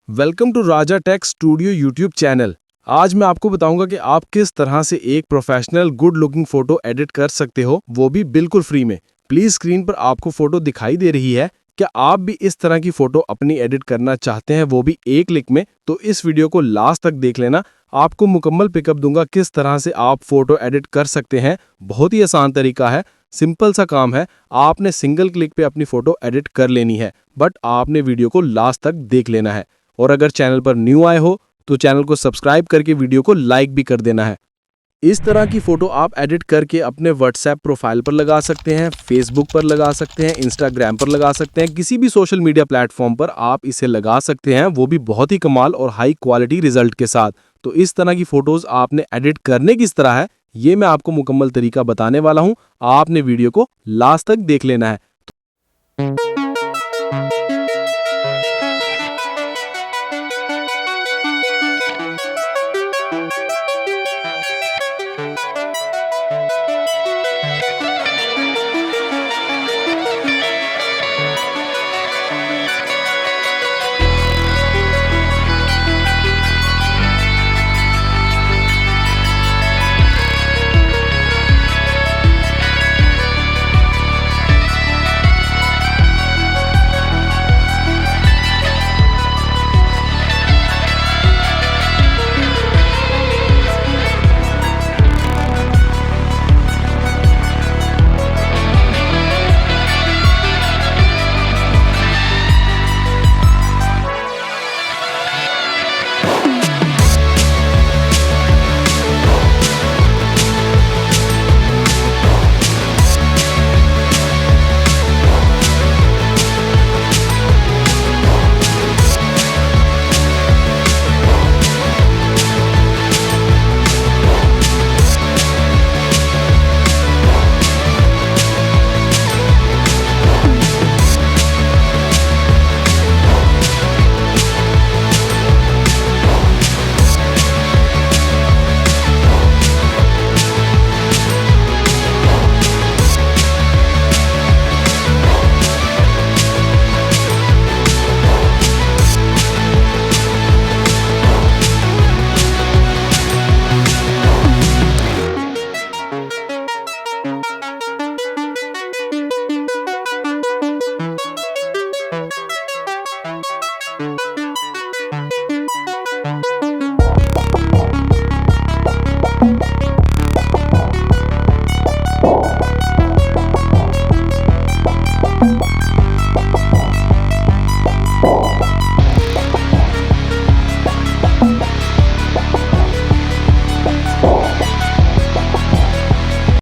Welcome to Raja Tech Studio YouTube channel. आज मैं आपको बताऊंगा कि आप किस तरह से एक professional good looking photo edit कर सकते हो, वो भी बिल्कुल फ्री में। प्लीज स्क्रीन पर आपको फोटो दिखाई दे रही है। क्या आप भी इस तरह की फोटो अपनी एडिट करना चाहते हैं, वो भी एक क्लिक में? तो इस वीडियो को लास्ट तक देख लेना। आपको मुकम्मल पिकअप दूंगा किस तरह से आप फोटो एडिट कर सकते हैं। बहुत ही आसान तरीका है, सिंपल सा काम है। आपने सिंगल क्लिक पे अपनी फोटो एडिट कर लेनी है, बट आपने वीडियो को लास्ट तक देख लेना है। और अगर चैनल पर न्यू आए हो तो चैनल को सब्सक्राइब करके वीडियो को लाइक भी कर देना है। इस तरह की फोटो आप एडिट करके अपने व्हाट्सएप प्रोफाइल पर लगा सकते हैं, फेसबुक पर लगा सकते हैं, इंस्टाग्राम पर लगा सकते हैं, किसी भी सोशल मीडिया प्लेटफॉर्म पर आप इसे लगा सकते हैं, वो भी बहुत ही कमाल और हाई क्वालिटी रिजल्ट के साथ। तो इस तरह की फोटोज आपने एडिट करने किस तरह है, ये मैं आपको मुकम्मल तरीका बताने वाला हूं। आपने वीडियो को लास्ट तक देख लेना है।